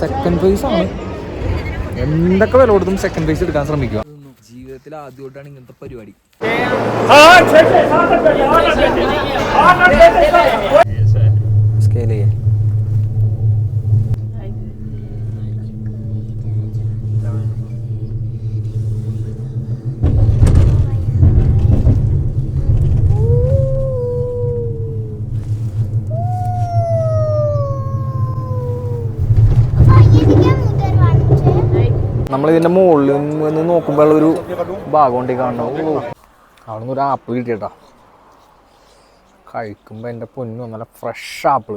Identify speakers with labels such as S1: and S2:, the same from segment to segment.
S1: Second prize ആണ്. എന്തൊക്കെ വില കൊടുത്തും സെക്കൻഡ് പ്രൈസ് എടുക്കാൻ ശ്രമിക്കുക. ജീവിതത്തിൽ ആദ്യമായിട്ടാണ് ഇങ്ങനത്തെ പരിപാടി. സ്കെയിൽ ചെയ്യാം. നമ്മളിതിൻ്റെ മുകളിൽ നിന്ന് നോക്കുമ്പോൾ ഒരു ഭാഗം കൊണ്ട് കാണണം. അവിടെ നിന്ന് ഒരു ആപ്പിൾ കിട്ടിയട്ടാ. കഴിക്കുമ്പോൾ എൻ്റെ പൊന്നു നല്ല ഫ്രഷ് ആപ്പിൾ.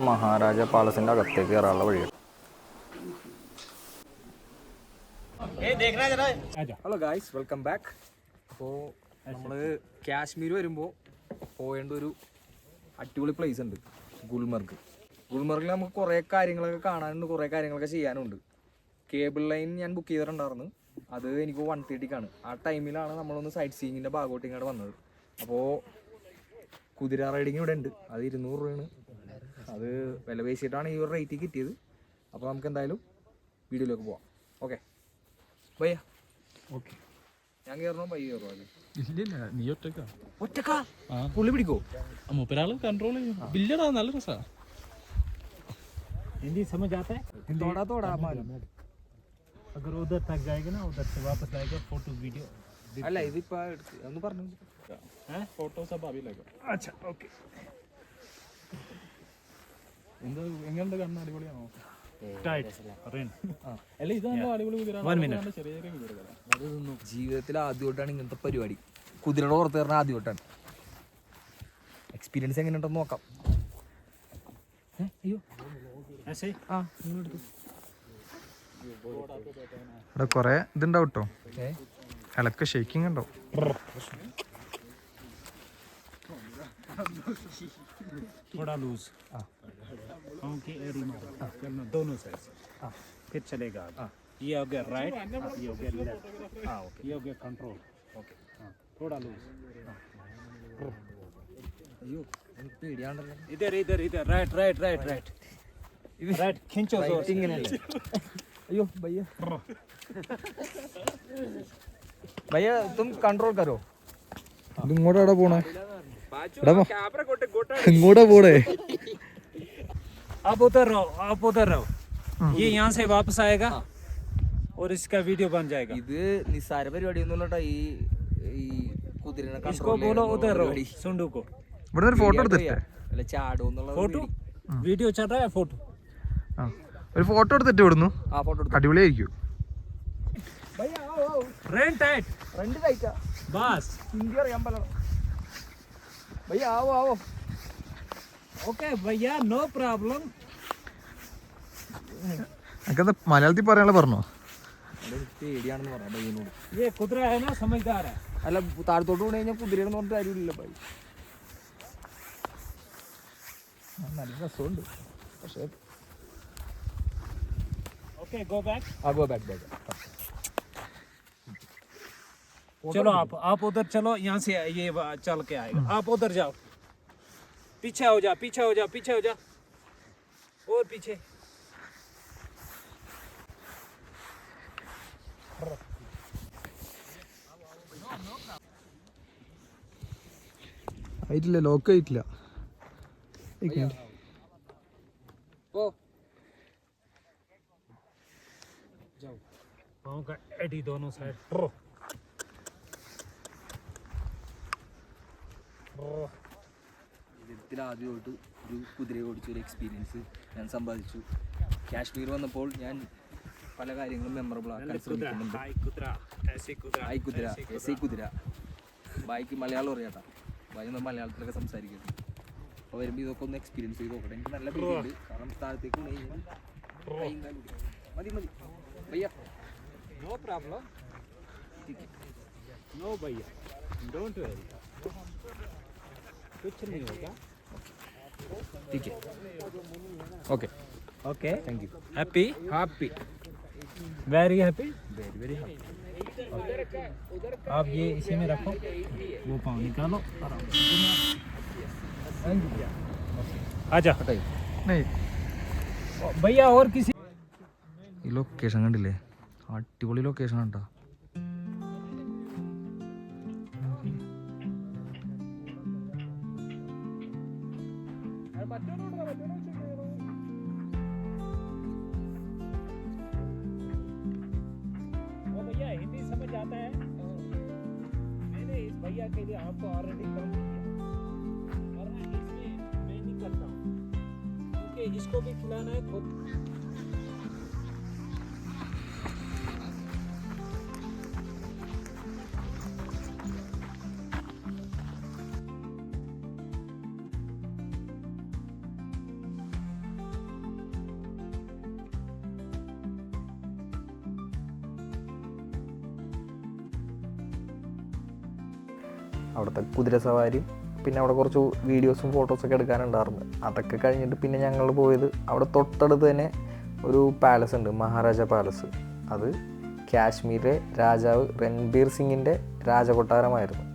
S1: മഹാരാജ പാലസിൻ്റെ അകത്തേക്ക് കയറാനുള്ള വഴിയാണ്. Hello guys, welcome back. അപ്പോൾ നമ്മൾ കാശ്മീർ വരുമ്പോൾ പോകേണ്ട ഒരു അടിപൊളി പ്ലേസ് ഉണ്ട്, ഗുൽമർഗ്. ഗുൽമർഗിൽ നമുക്ക് കുറേ കാര്യങ്ങളൊക്കെ കാണാനുണ്ട്, കുറേ കാര്യങ്ങളൊക്കെ ചെയ്യാനുണ്ട്. കേബിൾ ലൈൻ ഞാൻ ബുക്ക് ചെയ്തിട്ടുണ്ടായിരുന്നു. അത് എനിക്ക് 1:30ക്കാണ്. ആ ടൈമിലാണ് നമ്മളൊന്ന് സൈറ്റ് സീയിങ്ങിൻ്റെ ഭാഗമായിട്ട് ഇങ്ങോട്ട് വന്നത്. അപ്പോൾ കുതിര റൈഡിങ് ഇവിടെ ഉണ്ട്. അത് 200 രൂപയാണ്. അത് വില പേശിയിട്ടാണ് ഈ ഒരു റേറ്റ് കിട്ടിയത്. അപ്പോൾ നമുക്ക് എന്തായാലും വീഡിയോയിലേക്ക് പോവാം. ഓക്കെ ഭയ്യ. ഓക്കെ, ഞാൻ കയറണോ ഭയ്യ കയറോ? അത്
S2: ഇല്ലില്ല, നീ
S1: ഒറ്റക്കാ പുള്ളി പിടിക്കോ?
S2: മൂപ്പരാള് കൺട്രോൾ ചെയ്യും. ഇല്ലടാ, നല്ല രസാ.
S3: हिंदी समझ आता है?
S1: थोड़ा थोड़ा मालूम.
S3: अगर उधर तक जाएगा ना, उधर से वापस आएगा फोटो वीडियो.
S1: അല്ല ഇതിപ്പോ ഒന്ന് പറഞ്ഞു.
S2: ഫോട്ടോസ് അപ്പൊ അഭിയിലേക്കോ?
S3: अच्छा ओके.
S2: എന്താ എങ്ങനെയുണ്ട്? കണ്ണ് അടിപൊളിയാണോ?
S3: Tight rain.
S2: അല്ല ഇത് നല്ല അടിപൊളി കുതിരാണ്.
S3: 1 minute.
S2: ചെറിയ ചെറിയ കുതിരകളാണ്.
S1: അതൊന്നും ജീവിതത്തിൽ ആദ്യമായിട്ടാണ് ഇങ്ങനത്തെ പരിപാടി. കുതിരയുടെ പുറത്ത് കയറുന്ന ആദ്യമായിട്ടാണ്. എക്സ്പീരിയൻസ് എങ്ങനെയുണ്ടെന്ന് നോക്കാം. അയ്യോ
S3: ऐसे
S1: ആ
S4: ഇവിടെ കൊറേ ഇതുണ്ടാവും കേട്ടോ. ഇലക്ക് ഷേക്കിംഗ് ഉണ്ടാവും.
S3: थोड़ा लूज. पाँव की एड़ी में चलना दोनों साइड से. फिर चलेगा. ये हो गया राइट, ये हो गया लेफ्ट. ये हो गया कंट्रोल. ओके, थोड़ा लूज.
S1: അയ്യോ എനിക്ക് പേടിയാണ്ടല്ലോ.
S3: इधर इधर इधर right right right right right. खींचो जोर से.
S1: ഇങ്ങനെയല്ലേ? അയ്യോ ഭയ്യ ഭയ്യ തും കൺട്രോൾ കരോ.
S4: ഇങ്ങോട്ടാ പോണേ? ഇങ്ങോട്ടാ പോണേ?
S3: आप उधर रहो, आप उधर रहो. ये यहाँ से वापस आएगा और इसका वीडियो बन जाएगा.
S1: ഇത് നിസ്സാര പരിപാടിയൊന്നുമല്ലട്ടാ. ഈ കുതിരനെ
S3: इसको बोलो उधर रहो, सुंडू को.
S4: ഇവിടെ ഒരു ഫോട്ടോ എടുത്തിട്ടേ?
S1: അല്ല ചാടുന്നുള്ള
S3: फोटो वीडियो चल रहा है. फोटो
S4: ഒരു ഫോട്ടോ എടുത്തിട്ട് വിടുന്നു.
S1: ആ ഫോട്ടോ എടുത്തു.
S4: അടിപൊളിയായിരിക്കും.
S3: रेन टाइट
S1: ഫ്രണ്ട് കഴിക്കാ.
S3: बस.
S1: ഹിന്ദി അറിയാൻ പറ്റണം ഭയ്യ. ആവോ ആവോ.
S3: ओके भैया, नो प्रॉब्लम.
S4: എനിക്കെന്താ മലയാളത്തിൽ പറയാനുള്ള പറഞ്ഞോ?
S1: പേടിയാണെന്ന് പറയാം ഭയ്യനോട്.
S3: ये कुतरा है ना, समझदार है.
S1: അല്ല താഴത്തോട്ട് വീണ് കഴിഞ്ഞാൽ കുതിരയെന്ന് പറഞ്ഞിട്ട് കാര്യമില്ല ഭൈ. നല്ല രസമുണ്ട് പക്ഷേ.
S3: Okay go back.
S1: Go back back.
S3: चलो आप उधर चलो. यहाँ से ये चल के आएगा. आप उधर जाओ. पीछे हो जा, पीछे हो जा, पीछे हो जा और पीछे.
S4: ആയിട്ടില്ല, ലോക്ക് ആയിട്ടില്ല.
S1: ഓ
S3: जाओ. पाँव का एडी दोनों साइड.
S1: ജീവിതത്തിൽ ആദ്യമായിട്ട് ഒരു കുതിരയെ ഓടിച്ചൊരു എക്സ്പീരിയൻസ് ഞാൻ സമ്പാദിച്ചു. കാശ്മീർ വന്നപ്പോൾ ഞാൻ പല കാര്യങ്ങളും മെമ്മറബിൾ ആക്കാൻ ശ്രമിക്കുന്നുണ്ട്.
S3: हाय कुतरा, ऐसे कुतरा,
S1: ആയി കുതിര, എസ് ഐ കുതിര. ബായിക്ക് മലയാളം അറിയാട്ടാ. ബായി മലയാളത്തിലൊക്കെ സംസാരിക്കുന്നത്. അപ്പോൾ വരുമ്പോൾ ഇതൊക്കെ ഒന്ന് എക്സ്പീരിയൻസ് ചെയ്ത് നോക്കട്ടെ. എനിക്ക് നല്ല പേടിയുണ്ട്. കാരണം താഴത്തേക്ക് മതി മതി ഭയ്യ.
S3: No problem. नो भैया, डोंट वरी, कुछ नहीं होगा.
S1: ठीक है. Okay
S3: okay,
S1: thank you.
S3: Happy,
S1: happy,
S3: very happy.
S1: Very very happy.
S3: आप ये इसी में रखो, वो पाँव निकालो आराम से. आजा
S4: നെയ്
S3: भैया और किसी
S4: ഈ ലൊക്കേഷൻ കണ്ടില്ലേ, അടിപൊളി ലൊക്കേഷൻ കേട്ടോ.
S3: वो भैया हिंदी समझ आता है? मैंने इस भैया के लिए आपको ऑलरेडी काम किया, वरना इसमें मैं नहीं करता हूँ, क्योंकि इसको भी खिलाना है खुद.
S1: അവിടുത്തെ കുതിര സവാരിയും പിന്നെ അവിടെ കുറച്ച് വീഡിയോസും ഫോട്ടോസൊക്കെ എടുക്കാനുണ്ടായിരുന്നു. അതൊക്കെ കഴിഞ്ഞിട്ട് പിന്നെ ഞങ്ങൾ പോയത് അവിടെ തൊട്ടടുത്ത് തന്നെ ഒരു പാലസ് ഉണ്ട്, മഹാരാജ പാലസ്. അത് കാശ്മീരിലെ രാജാവ് രൺബീർ സിംഗിൻ്റെ രാജകൊട്ടാരമായിരുന്നു.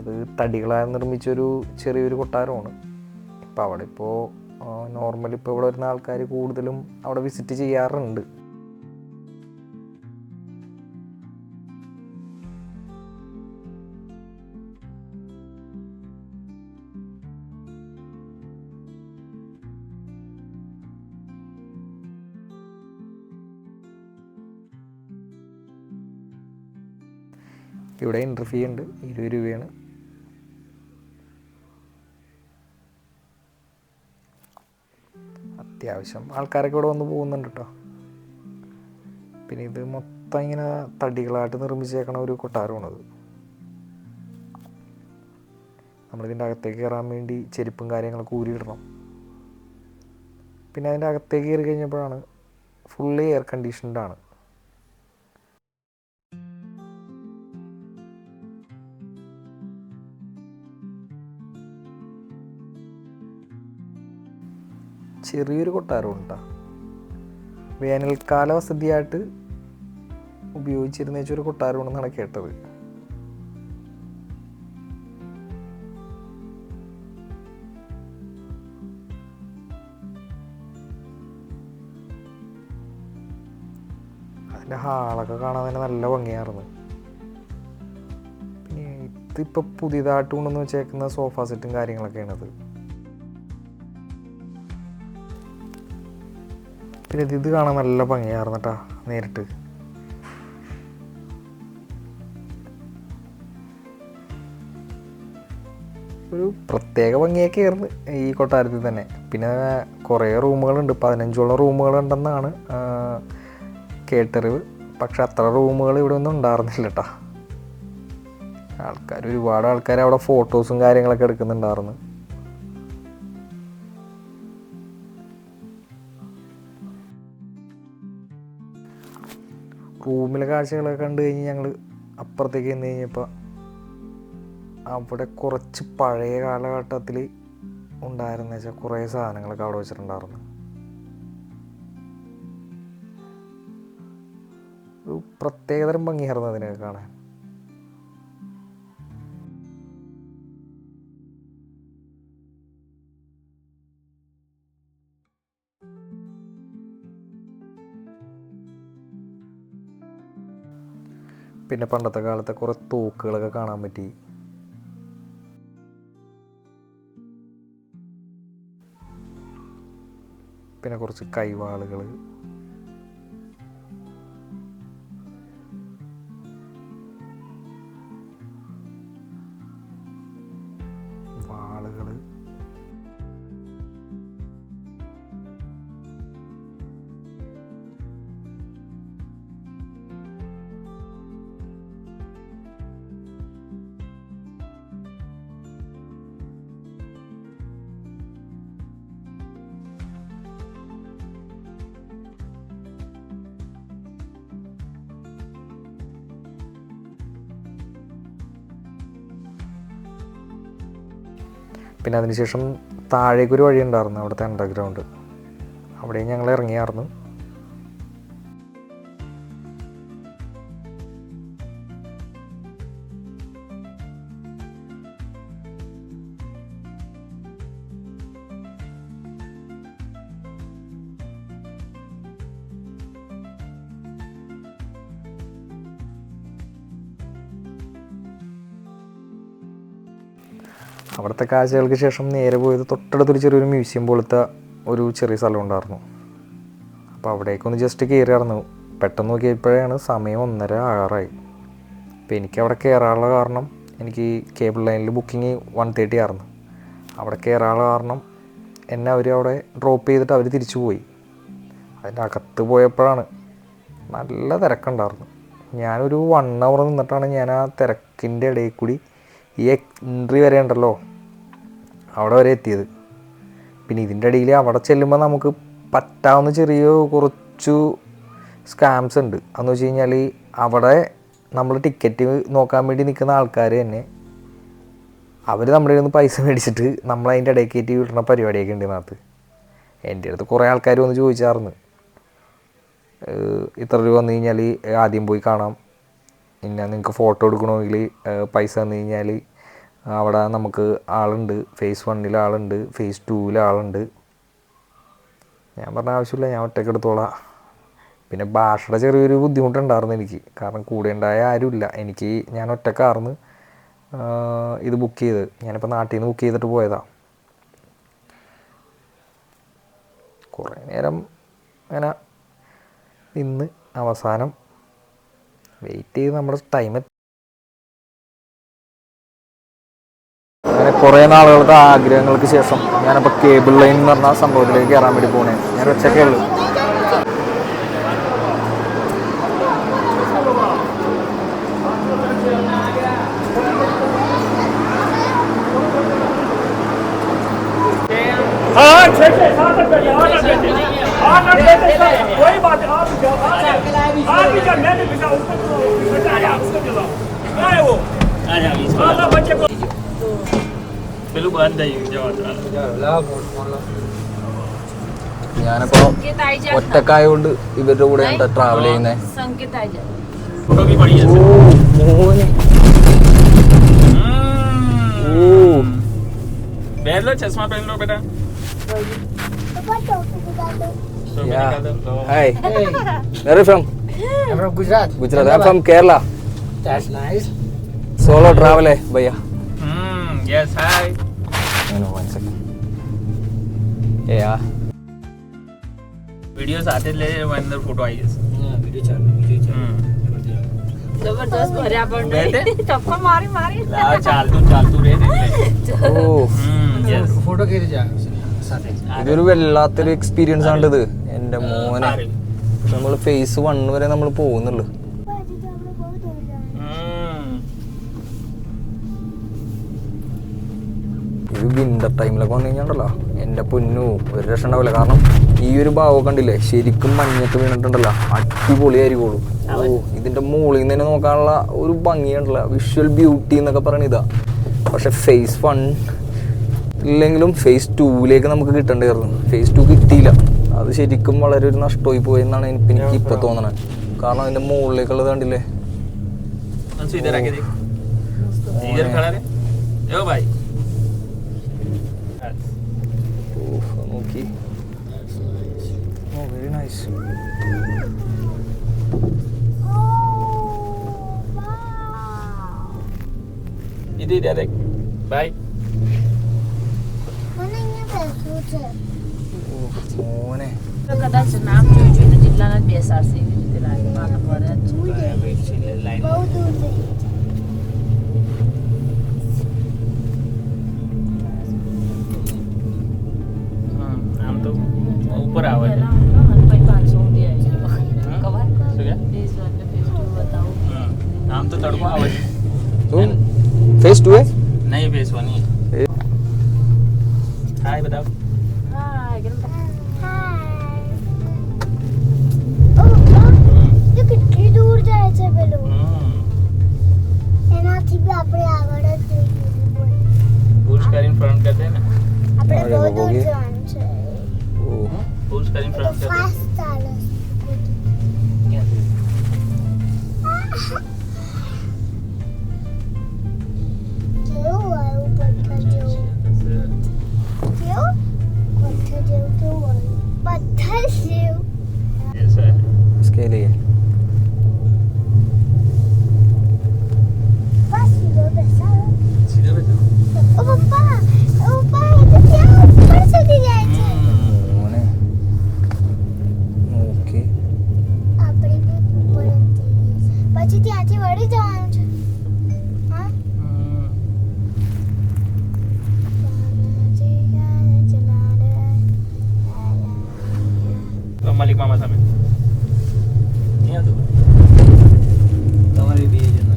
S1: അത് തടികളാൽ നിർമ്മിച്ചൊരു ചെറിയൊരു കൊട്ടാരമാണ്. ഇപ്പോൾ അവിടെ ഇപ്പോൾ നോർമലി ഇപ്പോൾ ഇവിടെ വരുന്ന ആൾക്കാർ കൂടുതലും അവിടെ വിസിറ്റ് ചെയ്യാറുണ്ട്. ഇവിടെ എൻട്രി ഫീ ഉണ്ട്, 20 രൂപയാണ്. അത്യാവശ്യം ആൾക്കാരൊക്കെ ഇവിടെ വന്ന് പോകുന്നുണ്ട് കേട്ടോ. പിന്നെ ഇത് മൊത്തം ഇങ്ങനെ തടികളായിട്ട് നിർമ്മിച്ചേക്കണ ഒരു കൊട്ടാരമാണത്. നമ്മളിതിൻ്റെ അകത്തേക്ക് കയറാൻ വേണ്ടി ചെരുപ്പും കാര്യങ്ങളൊക്കെ ഊരിയിടണം. പിന്നെ അതിൻ്റെ അകത്തേക്ക് കയറി കഴിഞ്ഞപ്പോഴാണ് ഫുള്ളി എയർ കണ്ടീഷൻഡാണ്. ചെറിയൊരു കൊട്ടാരമുണ്ട്. വേനൽക്കാല വസതിയായിട്ട് ഉപയോഗിച്ചിരുന്ന ഒരു കൊട്ടാരമാണെന്നാണ് കേട്ടത്. അതിൻ്റെ ഹാളൊക്കെ കാണാൻ തന്നെ നല്ല ഭംഗിയായിരുന്നു. പിന്നെ ഇതിപ്പോൾ പുതിയതായിട്ട് കൊണ്ടുവന്ന് വെച്ചേക്കുന്ന സോഫ സെറ്റും കാര്യങ്ങളൊക്കെയാണത്. പിന്നെ ഇത് കാണാൻ നല്ല ഭംഗിയായിരുന്നു കേട്ടോ നേരിട്ട്. ഒരു പ്രത്യേക ഭംഗിയൊക്കെ ആയിരുന്നു ഈ കൊട്ടാരത്തിൽ തന്നെ. പിന്നെ കുറേ റൂമുകളുണ്ട്, 15ഓളം റൂമുകളുണ്ടെന്നാണ് കേട്ടറിവ്. പക്ഷെ അത്ര റൂമുകൾ ഇവിടെ ഒന്നും ഉണ്ടായിരുന്നില്ല കേട്ടോ. ഒരുപാട് ആൾക്കാർ അവിടെ ഫോട്ടോസും കാര്യങ്ങളൊക്കെ എടുക്കുന്നുണ്ടായിരുന്നു. റൂമിലെ കാഴ്ചകളൊക്കെ കണ്ടു കഴിഞ്ഞ് ഞങ്ങൾ അപ്പുറത്തേക്ക് ചെന്ന് കഴിഞ്ഞപ്പോൾ അവിടെ കുറച്ച് പഴയ കാലഘട്ടത്തിൽ ഉണ്ടായിരുന്ന വെച്ചാൽ കുറേ സാധനങ്ങളൊക്കെ അവിടെ വെച്ചിട്ടുണ്ടായിരുന്നു. ഒരു പ്രത്യേകതരം ഭംഗിയായിരുന്നു അതിനൊക്കെ കാണാൻ. പിന്നെ പണ്ടത്തെ കാലത്തെ കുറേ തോക്കുകളൊക്കെ കാണാൻ പറ്റി. പിന്നെ കുറച്ച് കൈവാളുകൾ, വാളുകൾ, പിന്നെ അതിനുശേഷം താഴേക്കൊരു വഴി ഉണ്ടായിരുന്നു, അവിടുത്തെ അണ്ടർഗ്രൗണ്ട്. അവിടെയും ഞങ്ങൾ ഇറങ്ങിയായിരുന്നു. അവിടുത്തെ കാഴ്ചകൾക്ക് ശേഷം നേരെ പോയത് തൊട്ടടുത്തൊരു ചെറിയൊരു മ്യൂസിയം പോലത്തെ ഒരു ചെറിയ സ്ഥലം ഉണ്ടായിരുന്നു. അപ്പോൾ അവിടേക്കൊന്ന് ജസ്റ്റ് കയറിയായിരുന്നു. പെട്ടെന്ന് നോക്കിയപ്പോഴാണ് സമയം 1:30 ആകാറായി. അപ്പോൾ എനിക്കവിടെ കയറാനുള്ള കാരണം, എനിക്ക് കേബിൾ ലൈനിൽ ബുക്കിംഗ് 1:30 ആയിരുന്നു. അവിടെ കയറാനുള്ള കാരണം എന്നെ അവർ അവിടെ ഡ്രോപ്പ് ചെയ്തിട്ട് അവർ തിരിച്ചു പോയി. അതിൻ്റെ അകത്ത് പോയപ്പോഴാണ് നല്ല തിരക്കുണ്ടായിരുന്നു. ഞാനൊരു 1 hour നിന്നിട്ടാണ് ഞാൻ ആ തിരക്കിൻ്റെ ഇടയിൽ കൂടി ഈ എൻട്രി വരെ ഉണ്ടല്ലോ അവിടെ വരെ എത്തിയത്. പിന്നെ ഇതിൻ്റെ ഇടയിൽ അവിടെ ചെല്ലുമ്പോൾ നമുക്ക് പറ്റാവുന്ന കുറച്ചു സ്കാംസ് ഉണ്ട്. അതെന്ന് വെച്ച് കഴിഞ്ഞാൽ അവിടെ നമ്മൾ ടിക്കറ്റ് നോക്കാൻ വേണ്ടി നിൽക്കുന്ന ആൾക്കാർ തന്നെ അവർ നമ്മുടെ നിന്ന് പൈസ മേടിച്ചിട്ട് നമ്മളതിൻ്റെ ഇടയിൽ കയറ്റി വിടുന്ന പരിപാടിയൊക്കെ ഉണ്ട് ഇതിനകത്ത്. എൻ്റെ അടുത്ത് കുറേ ആൾക്കാർ വന്ന് ചോദിച്ചായിരുന്നു, ഇത്ര രൂപ വന്നു കഴിഞ്ഞാൽ ആദ്യം പോയി കാണാം, പിന്നെ നിങ്ങൾക്ക് ഫോട്ടോ എടുക്കണമെങ്കിൽ പൈസ തന്നു കഴിഞ്ഞാൽ അവിടെ നമുക്ക് ആളുണ്ട്, phase 1 ആളുണ്ട്, phase 2 ആളുണ്ട്. ഞാൻ പറഞ്ഞ ആവശ്യമില്ല, ഞാൻ ഒറ്റയ്ക്ക് എടുത്തോളാം. പിന്നെ ഭാഷയുടെ ചെറിയൊരു ബുദ്ധിമുട്ടുണ്ടായിരുന്നു എനിക്ക്, കാരണം കൂടെ ഉണ്ടായ ആരുമില്ല. ഞാൻ ഒറ്റക്കാർന്ന് ഇത് ബുക്ക് ചെയ്ത്. ഞാനിപ്പോൾ നാട്ടിൽ നിന്ന് ബുക്ക് ചെയ്തിട്ട് പോയതാണ്. കുറേ നേരം അങ്ങനെ നിന്ന് അവസാനം വെയിറ്റ് ചെയ്ത് നമ്മുടെ ടൈം അങ്ങനെ കുറേ നാളുകളുടെ ആഗ്രഹങ്ങൾക്ക് ശേഷം ഞാനിപ്പോൾ കേബിൾ ലൈൻ എന്ന് പറഞ്ഞ സംഭവത്തിലേക്ക് കയറാൻ വേണ്ടി പോകണേ. ഞാൻ ഒറ്റയ്ക്കേ ഉള്ളൂ. ഞാനിപ്പോ ഒറ്റക്കായോണ്ട് ഇവരുടെ കൂടെ ട്രാവൽ ചെയ്യുന്നേ.
S2: चश्मा पहन लो बेटा.
S1: Hi. Where are you from?
S5: I'm from Gujarat.
S1: Gujarat. I'm from Kerala.
S5: That's nice.
S1: Solo travel hai bhaiya.
S2: Yes, hi.
S1: No, 1 second. Yeah.
S2: Videos आते ले अंदर फोटो आई है.
S5: Video चालू.
S6: जबरदस्त भर्या पण टप्पा मारी
S2: चाल तू रे.
S1: Oh.
S2: Yes.
S5: फोटो केली जा साथे.
S1: ഇതൊരു വല്ലാത്തൊരു എക്സ്പീരിയൻസ് ആണിത് എൻ്റെ മോനെ. നമ്മൾ phase 1 വരെ നമ്മൾ പോകുന്നുള്ളൂ. ഇത് വിന്റർ ടൈമിലൊക്കെ വന്നു കഴിഞ്ഞാണ്ടല്ലോ എൻ്റെ പൊന്നു ഒരു രസം ഉണ്ടാവില്ല. കാരണം ഈ ഒരു ഭാവം കണ്ടില്ലേ, ശരിക്കും മഞ്ഞത്ത് വീണിട്ടുണ്ടല്ലോ, അടിപൊളിയായിരിക്കുള്ളൂ. ഓ, ഇതിൻ്റെ മുകളിൽ നിന്ന് തന്നെ നോക്കാനുള്ള ഒരു ഭംഗിയുണ്ടല്ലോ, വിഷ്വൽ ബ്യൂട്ടി എന്നൊക്കെ പറയണ ഇതാ. പക്ഷെ phase 1 ഇല്ലെങ്കിലും phase 2 നമുക്ക് കിട്ടേണ്ടിയിരുന്നു. phase 2 കിട്ടിയില്ല. അത് ശരിക്കും വളരെ ഒരു നഷ്ടമായി പോയെന്നാണ് എനിക്ക് ഇപ്പോൾ തോന്നണത്. കാരണം അതിൻ്റെ മുകളിലേക്കുള്ളത് കണ്ടില്ലേ. നോക്കി. ഓ, വെരി നൈസ്.
S2: Bye.
S1: മോനെ
S6: कदाच नाम જોઈને જિલ્લાના બેસાડશે એવી રીતે લાગે માથા પર
S2: આમ તો ઉપર આવે છે.
S6: પછી 500 ઊંધી આવી કવર
S2: શું કે?
S6: phase 1 ને phase 2 બતાવું.
S2: આમ તો તડકો આવે છે.
S1: तुम phase 2 है?
S2: नहीं phase 1 ही. हाय बताओ.
S6: હાય કેમ
S7: કેટલી દૂર જાય છે પેલું એનાથી બી આપણે આગળ જ જઈ
S2: પુશ કરીને ફ્રન્ટ કરते हैं ना.
S7: આપણે
S1: અરે
S7: બહુ
S1: બાબા,
S7: દૂર
S1: ઓકે.
S7: જવાનું છે
S2: પુશ કરીને ફ્રન્ટ કરते हैं.
S7: ફાસ્ટ ચાલે કેવું આવ્યું પથ્થર જેવું કેવું પથ્થર જેવું કેવું આવ્યું પથ્થર જેવું
S2: Yes, sir.
S1: इसके लिए
S7: બસ સીધો બેસાડો
S2: सीधे बैठो.
S7: ઓ પપ્પા
S2: तो मालिक मामा सामने नहीं आता
S5: તમારી બે જણ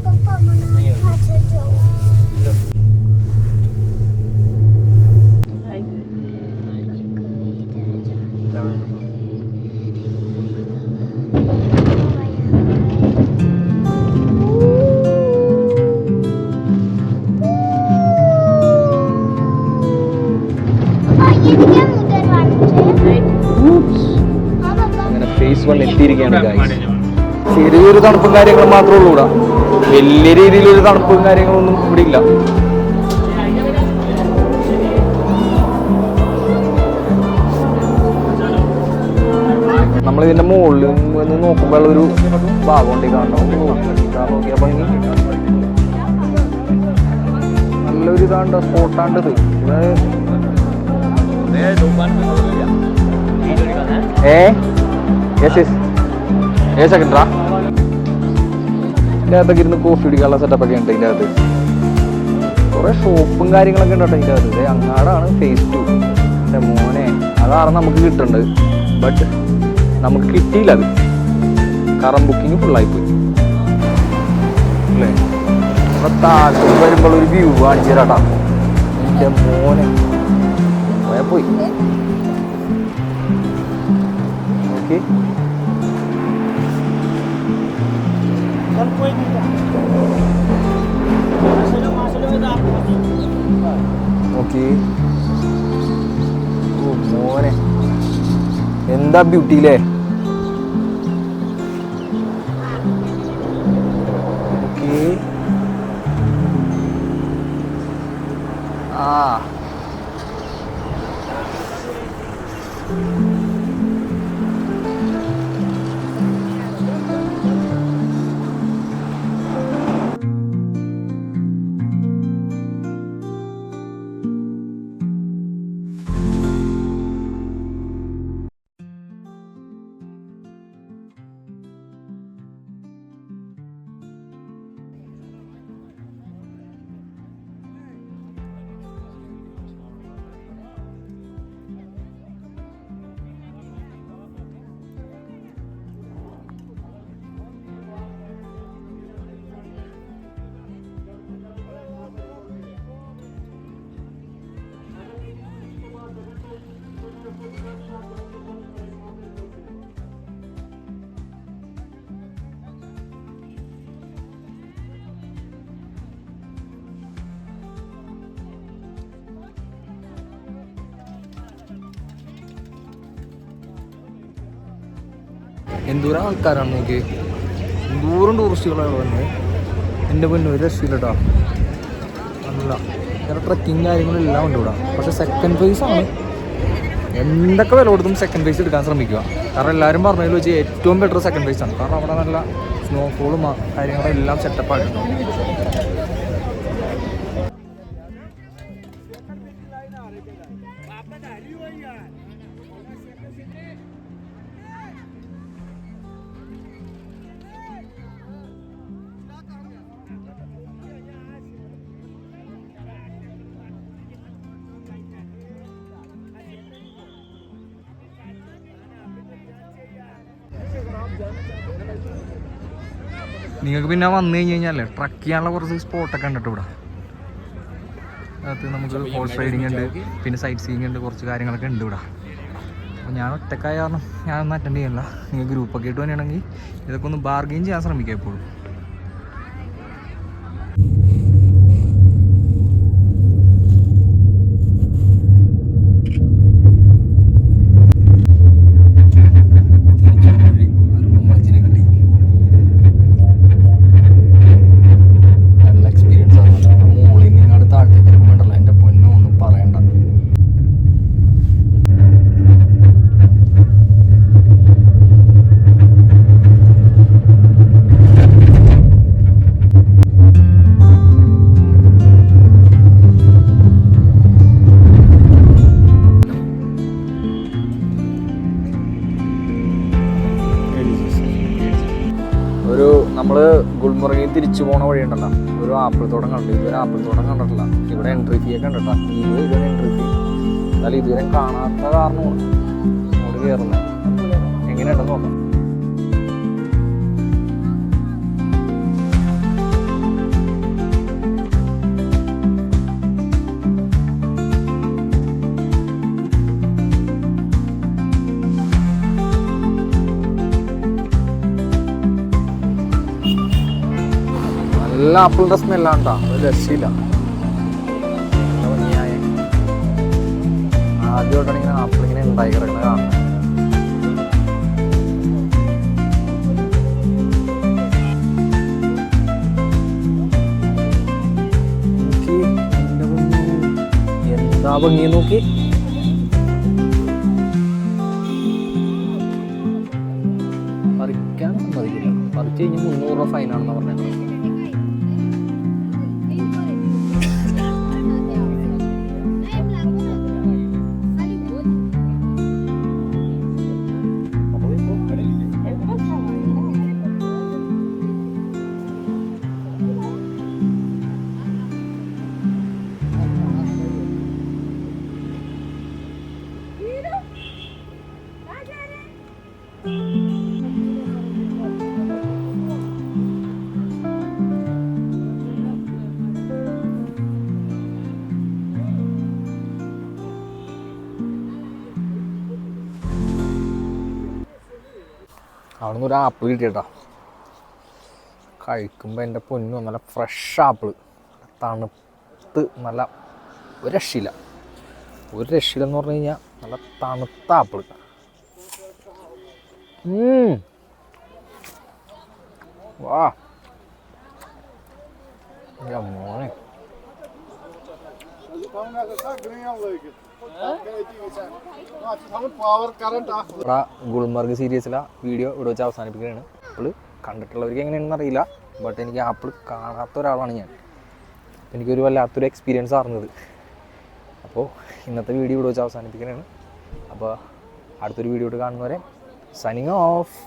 S7: પપ્પા મને પાછળ જવું
S1: അങ്ങനെ ഫേസ് 1 എത്തിയിരിക്കുകയാണ് ഗൈസ്. ചെറിയൊരു തണുപ്പും കാര്യങ്ങളും മാത്രമേ ഉള്ളൂ ഇവിടെ. വലിയ രീതിയിലൊരു തണുപ്പും കാര്യങ്ങളൊന്നും ഇവിടെ ഇല്ല. നമ്മളിതിന്റെ മുകളിൽ നിന്ന് നോക്കുമ്പോൾ ഒരു ഭാഗമുണ്ട് കാണണം. നോക്കിയാൽ ഭംഗി നല്ലൊരു ഇതാണ്ട് സ്പോട്ടാണ്ടത്. സെക്കൻഡറാ ഇതിൻ്റെ അകത്തൊക്കെ ഇരുന്ന് കോഫി കുടിക്കാനുള്ള സെറ്റപ്പൊക്കെ ഉണ്ട്. ഇതിൻ്റെ അകത്ത് കുറെ ഷോപ്പും കാര്യങ്ങളൊക്കെ ഉണ്ട് കേട്ടോ. ഇതിൻ്റെ അകത്ത് അങ്ങാടാണ് ഫേസ് 2. എൻ്റെ മോനെ അതാണ് നമുക്ക് കിട്ടേണ്ടത്. ബട്ട് നമുക്ക് കിട്ടിയില്ല അത്, കാരണം ബുക്കിംഗ് ഫുള്ളായിപ്പോയി അല്ലേ. ഇവിടെ താഴോട്ട് വരുമ്പോൾ ഒരു വ്യൂ കാണിച്ചു തരാട്ടാ. എൻ്റെ മോനെ പോയി ഓക്കെ. ഓക്കെ ഓ മോനെ എന്താ ബ്യൂട്ടി അല്ലേ. ഓക്കെ ആ എന്തോരം ആൾക്കാരാണ് നോക്കി. എന്തോരം ടൂറിസ്റ്റുകളാണ് വന്നത്. എൻ്റെ പൊന്നു ഒരു രക്ഷയില്ല കേട്ടോ. നല്ല വേറെ ട്രക്കിങ് കാര്യങ്ങളെല്ലാം ഉണ്ട് ഇവിടെ. പക്ഷേ സെക്കൻഡ് ഫേസ് ആണ്. എന്തൊക്കെ വില കൊടുത്തും സെക്കൻഡ് ഫേസ് എടുക്കാൻ ശ്രമിക്കുക. കാരണം എല്ലാവരും പറഞ്ഞതിൽ വെച്ച് ഏറ്റവും ബെറ്റർ സെക്കൻഡ് ഫേസ് ആണ്. കാരണം അവിടെ നല്ല സ്നോഫോളും കാര്യങ്ങളും എല്ലാം സെറ്റപ്പായിട്ടുണ്ടാവും. നിങ്ങൾക്ക് പിന്നെ വന്നു കഴിഞ്ഞ് കഴിഞ്ഞാലേ ട്രക്ക് ചെയ്യാനുള്ള കുറച്ച് സ്പോട്ടൊക്കെ ഉണ്ട് ഇവിടെ. അതിനകത്ത് നമുക്ക് ഹോഴ്സ് റൈഡിങ് ഉണ്ട്, പിന്നെ സൈറ്റ് സീയിങ് ഉണ്ട്, കുറച്ച് കാര്യങ്ങളൊക്കെ ഉണ്ട് ഇവിടെ. അപ്പോൾ ഞാൻ ഒറ്റക്കായ കാരണം ഞാനൊന്നും അറ്റൻഡ് ചെയ്യണില്ല. നിങ്ങൾ ഗ്രൂപ്പൊക്കെ ഇട്ട് തന്നെയാണെങ്കിൽ ഇതൊക്കെ ഒന്ന് ബാർഗെയിൻ ചെയ്യാൻ ശ്രമിക്കുക എപ്പോഴും. നമ്മൾ ഗുൽമർഗിൽ തിരിച്ചു പോണ വഴി ഉണ്ടല്ലോ, ഒരു ആപ്പിൾ തോട്ടം കണ്ടു. ഇതൊരു ആപ്പിൾ തോട്ടം കണ്ടിട്ടില്ല. ഇവിടെ എൻട്രി ഫീ ഒക്കെ ഉണ്ട് കേട്ടോ. 20 രൂപ എൻട്രി ഫീ. എന്നാലും ഇതുവരെ കാണാത്ത കാരണമാണ് അങ്ങോട്ട് കയറുന്നത്. എങ്ങനെയുണ്ടെന്ന് നോക്കാം. നല്ല ആപ്പിളിൻ്റെ സ്മെല്ലാണ് കേട്ടോ, ഒരു രക്ഷയില്ല. ആദ്യമായിട്ടാണ് ഇങ്ങനെ ആപ്പിൾ ഇങ്ങനെ ഉണ്ടായി കിടക്കുന്നത് കാണുന്നത്. എന്താ ഭംഗി നോക്കി. പറിക്കാൻ സമ്മതിക്കില്ല, പറിച്ച് കഴിഞ്ഞ് 300 രൂപ ഫൈനാണെന്ന് പറഞ്ഞത്. അവിടെ നിന്ന് ഒരു ആപ്പിൾ കിട്ടിയിട്ടാ. കഴിക്കുമ്പോൾ എൻ്റെ പൊന്നു നല്ല ഫ്രഷ് ആപ്പിൾ, തണുത്ത് നല്ല ഒരു രക്ഷയില്ല. ഒരു രക്ഷയില്ലെന്ന് പറഞ്ഞു കഴിഞ്ഞാൽ നല്ല തണുത്ത ആപ്പിൾ. വാ മോനെ, ഇവിടെ ഗുൽമർഗ് സീരീസിലെ വീഡിയോ ഇവിടെ വെച്ച് അവസാനിപ്പിക്കുകയാണ്. ആപ്പിൾ കണ്ടിട്ടുള്ളവർക്ക് എങ്ങനെയാണെന്ന് അറിയില്ല, ബട്ട് എനിക്ക് ആപ്പിൾ കാണാത്ത ഒരാളാണ് ഞാൻ. എനിക്കൊരു വല്ലാത്തൊരു എക്സ്പീരിയൻസ് ആയിരുന്നത്. അപ്പോൾ ഇന്നത്തെ വീഡിയോ ഇവിടെ വെച്ച് അവസാനിപ്പിക്കുകയാണ്. അപ്പോൾ അടുത്തൊരു വീഡിയോ കാണുന്നവരെ സൈനിങ് ഓഫ്.